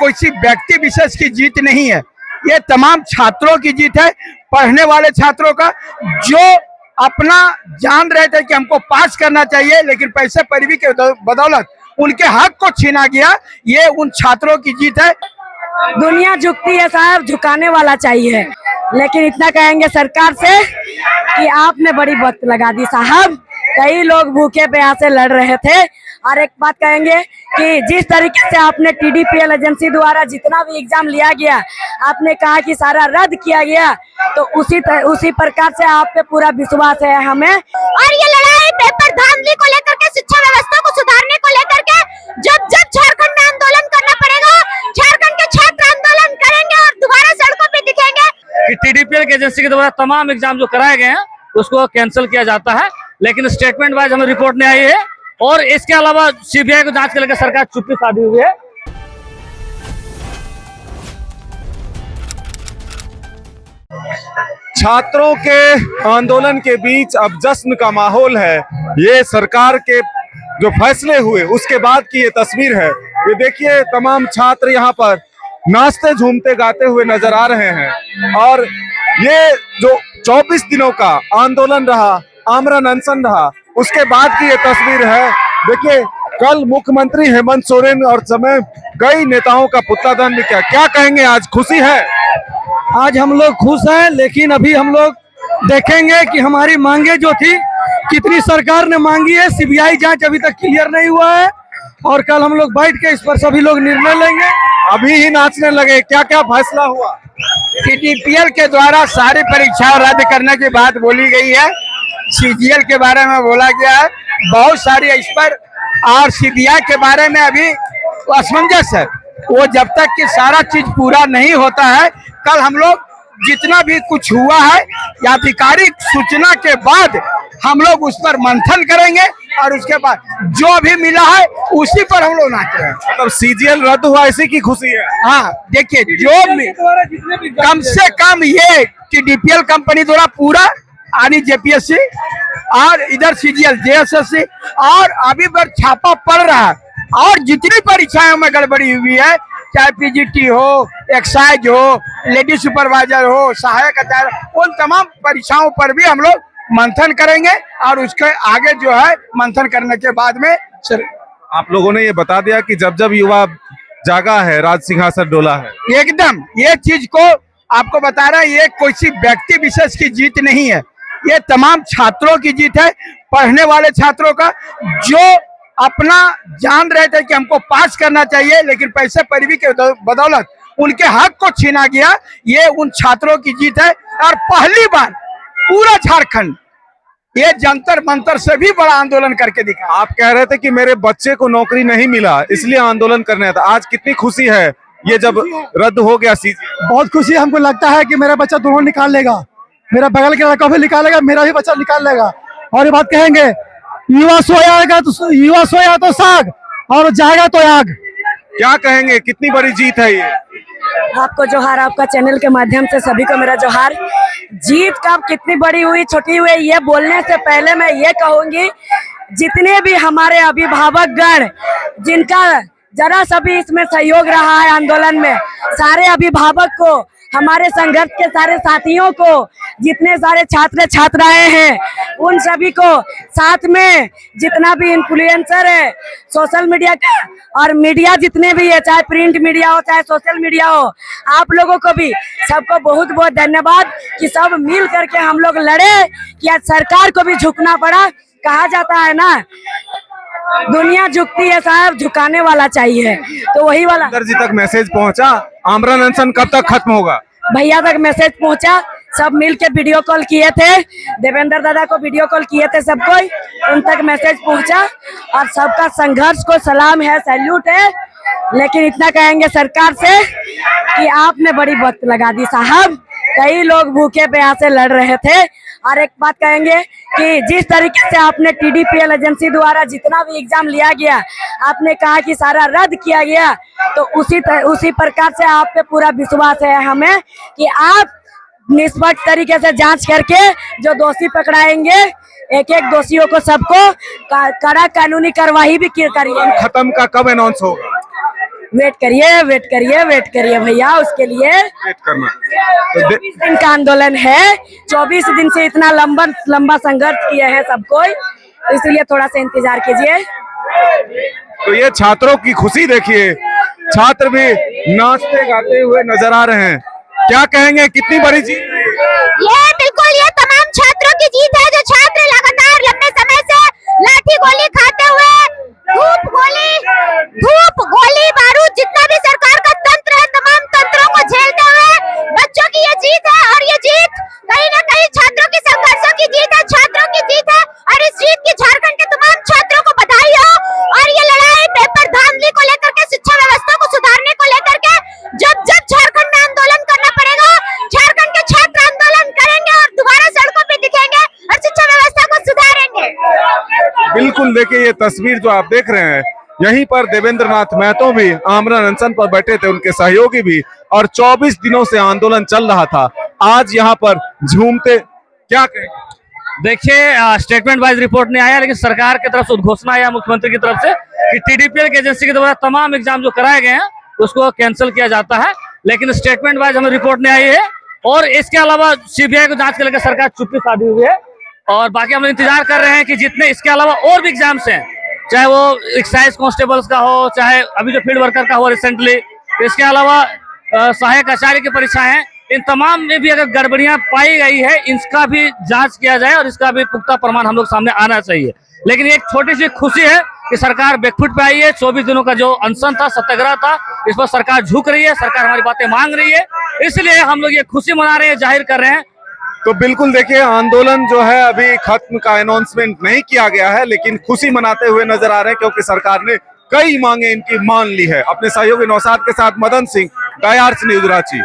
किसी व्यक्ति विशेष की जीत नहीं है, ये तमाम छात्रों की जीत है। पढ़ने वाले छात्रों का जो अपना जान रहे थे कि हमको पास करना चाहिए, लेकिन पैसे पैरवी के बदौलत उनके हक को छीना गया, ये उन छात्रों की जीत है। दुनिया झुकती है साहब, झुकाने वाला चाहिए। लेकिन इतना कहेंगे सरकार से कि आपने बड़ी वक्त लगा दी साहब, कई लोग भूखे प्यासे लड़ रहे थे। और एक बात कहेंगे कि जिस तरीके से आपने TDPL एजेंसी द्वारा जितना भी एग्जाम लिया गया, आपने कहा कि सारा रद्द किया गया, तो उसी प्रकार से आप पे पूरा विश्वास है हमें। और ये लड़ाई पेपर धांधली को लेकर के, शिक्षा व्यवस्था को सुधारने को लेकर के जब झारखंड में आंदोलन करना पड़ेगा, झारखंड के छात्र आंदोलन करेंगे और दोबारा सड़कों पे दिखेंगे। कि TDPL एजेंसी के द्वारा तमाम एग्जाम जो कराए गए हैं उसको कैंसिल किया जाता है, लेकिन स्टेटमेंट वाइज हमें रिपोर्ट नहीं आई है। और इसके अलावा CBI को जांच को लेकर सरकार चुप्पी साधी हुई है। छात्रों के आंदोलन के बीच अब जश्न का माहौल है। ये सरकार के जो फैसले हुए उसके बाद की ये तस्वीर है। ये देखिए, तमाम छात्र यहाँ पर नाचते झूमते गाते हुए नजर आ रहे हैं। और ये जो 24 दिनों का आंदोलन रहा, आमरण अनशन रहा, उसके बाद की ये तस्वीर है। देखिए, कल मुख्यमंत्री हेमंत सोरेन और समेत कई नेताओं का पुतला भी क्या कहेंगे, आज खुशी है? आज हम लोग खुश हैं, लेकिन अभी हम लोग देखेंगे कि हमारी मांगे जो थी कितनी सरकार ने मांगी है। CBI जांच अभी तक क्लियर नहीं हुआ है और कल हम लोग बैठ के इस पर सभी लोग निर्णय लेंगे। अभी ही नाचने लगे, क्या क्या फैसला हुआ? TDPL के द्वारा सारी परीक्षाएं रद्द करने की बात बोली गई है। CGL के बारे में बोला गया है, बहुत सारी इस पर, और CBI के बारे में अभी असमंजस है। वो जब तक कि सारा चीज पूरा नहीं होता है, कल हम लोग जितना भी कुछ हुआ है आधिकारिक सूचना के बाद हम लोग उस पर मंथन करेंगे और उसके बाद जो भी मिला है उसी पर हम लोग नाच रहे हैं। मतलब CGL रद्द हुआ, इसी की खुशी है? हाँ, देखिए, जो कम से कम ये TDPL कंपनी द्वारा पूरा आनी JPSC और इधर CGL JSSC और अभी पर छापा पड़ रहा है, और जितनी परीक्षाओं में गड़बड़ी हुई है, चाहे PGT हो, एक्साइज हो, लेडी सुपरवाइजर हो, सहायक आचार्य, उन तमाम परीक्षाओं पर भी हम लोग मंथन करेंगे। और उसके आगे जो है मंथन करने के बाद में सर, आप लोगों ने ये बता दिया कि जब जब युवा जागा है, राज सिंहासन डोला है। एकदम ये चीज को आपको बता रहा है, ये किसी व्यक्ति विशेष की जीत नहीं है, ये तमाम छात्रों की जीत है। पढ़ने वाले छात्रों का जो अपना जान रहे थे कि हमको पास करना चाहिए, लेकिन पैसे पैरवी के बदौलत उनके हक को छीना गया, ये उन छात्रों की जीत है। और पहली बार पूरा झारखंड ये जंतर मंतर से भी बड़ा आंदोलन करके दिखा। आप कह रहे थे कि मेरे बच्चे को नौकरी नहीं मिला इसलिए आंदोलन करने था, आज कितनी खुशी है ये जब रद्द हो गया CGL? बहुत खुशी, हमको लगता है कि मेरा बच्चा दोनों निकाल लेगा, मेरा बगल के लड़का भी निकालेगा, मेरा भी बच्चा निकाल लेगा। और ये बात कहेंगे, युवा सोया तो साग और जाएगा तो आग। क्या कहेंगे, कितनी बड़ी जीत है ये? आपको जोहार, आपका चैनल के माध्यम से सभी को मेरा जोहार। जीत कब कितनी बड़ी हुई छोटी हुई ये बोलने से पहले मैं ये कहूंगी, जितने भी हमारे अभिभावक गण जिनका जरा सा भी इसमें सहयोग रहा है आंदोलन में, सारे अभिभावक को, हमारे संघर्ष के सारे साथियों को, जितने सारे छात्र छात्राएं हैं उन सभी को, साथ में जितना भी इन्फ्लुएंसर है सोशल मीडिया का और मीडिया जितने भी है, चाहे प्रिंट मीडिया हो चाहे सोशल मीडिया हो, आप लोगों को भी सबको बहुत बहुत धन्यवाद कि सब मिल करके हम लोग लड़े कि आज सरकार को भी झुकना पड़ा। कहा जाता है ना, दुनिया झुकती है साहब, झुकाने वाला चाहिए, तो वही वाला। जी तक मैसेज पहुंचा, आमरण अनशन कब तक खत्म होगा? भैया तक मैसेज पहुंचा, सब मिल के वीडियो कॉल किए थे, देवेंद्र दादा को वीडियो कॉल किए थे सब कोई, उन तक मैसेज पहुंचा और सबका संघर्ष को सलाम है, सैल्यूट है। लेकिन इतना कहेंगे सरकार से कि आपने बड़ी वक्त लगा दी साहब, कई लोग भूखे प्यासे लड़ रहे थे। और एक बात कहेंगे कि जिस तरीके से आपने TDPL एजेंसी द्वारा जितना भी एग्जाम लिया गया, आपने कहा कि सारा रद्द किया गया, तो उसी प्रकार से आप पे पूरा विश्वास है हमें कि आप निष्पक्ष तरीके से जांच करके जो दोषी पकड़ाएंगे, एक एक दोषियों को सबको कड़ा कानूनी कार्रवाई भी करिए। खत्म का कब अनाउंस होगा? वेट करिए वेट करिए वेट करिए भैया, उसके लिए वेट करना। तो 24 दिन का आंदोलन है। 24 दिन से इतना लंबा संघर्ष किए हैं सब कोई, इसलिए थोड़ा सा इंतजार कीजिए। तो ये छात्रों की खुशी देखिए, छात्र भी नाचते गाते हुए नजर आ रहे हैं। क्या कहेंगे, कितनी बड़ी जीत है ये बिल्कुल ये तमाम छात्रों की जीत है, जो छात्र लगातार लंबे समय से लाठी गोली खाते हुए धूप गोली बारूद जितना भी सरकार का तंत्र है, तमाम तंत्रों को झेलते हुए बच्चों की ये जीत है। और ये जीत कहीं ना कहीं छात्रों की संघर्षों की जीत है, छात्रों की जीत है। और इस जीत की झारखंड के तमाम छात्रों को बधाई हो। और ये लड़ाई पेपर धांधली को लेकर के, शिक्षा व्यवस्था को सुधारने को लेकर के जब झारखंड में आंदोलन करना पड़ेगा, झारखंड के छात्र आंदोलन करेंगे और दोबारा सड़कों पे दिखेंगे और शिक्षा व्यवस्था को सुधारेंगे। बिल्कुल, देखिए ये तस्वीर जो आप देख रहे हैं, यहीं पर देवेंद्र नाथ महतो भी आमरण अनशन पर बैठे थे, उनके सहयोगी भी, और 24 दिनों से आंदोलन चल रहा था। आज यहाँ पर झूमते, क्या कहें? देखिए स्टेटमेंट वाइज रिपोर्ट नहीं आया, लेकिन सरकार की तरफ से उद्घोषणा आया मुख्यमंत्री की तरफ से कि टीडीपीएल की एजेंसी के द्वारा तमाम एग्जाम जो कराए गए हैं उसको कैंसिल किया जाता है। लेकिन स्टेटमेंट वाइज हमें रिपोर्ट नहीं आई है। और इसके अलावा सीबीआई को जांच को लेकर सरकार चुप्पी साधी हुई है। और बाकी हम इंतजार कर रहे हैं कि जितने इसके अलावा और भी एग्जाम्स हैं, चाहे वो एक्साइज कांस्टेबल्स का हो, चाहे अभी जो फील्ड वर्कर का हो रिसेंटली, इसके अलावा सहायक आचार्य की परीक्षा है, इन तमाम में भी अगर गड़बड़ियां पाई गई है, इसका भी जांच किया जाए और इसका भी पुख्ता प्रमाण हम लोग सामने आना चाहिए। लेकिन एक छोटी सी खुशी है कि सरकार बैकफुट पे आई है। 24 दिनों का जो अनशन था, सत्याग्रह था, इस पर सरकार झुक रही है, सरकार हमारी बातें मांग रही है, इसलिए हम लोग ये खुशी मना रहे हैं, जाहिर कर रहे हैं। तो बिल्कुल देखिए, आंदोलन जो है अभी खत्म का अनाउंसमेंट नहीं किया गया है, लेकिन खुशी मनाते हुए नजर आ रहे हैं क्योंकि सरकार ने कई मांगे इनकी मान ली है। अपने सहयोगी नौशाद के साथ मदन सिंह, डायर्स न्यूज रांची।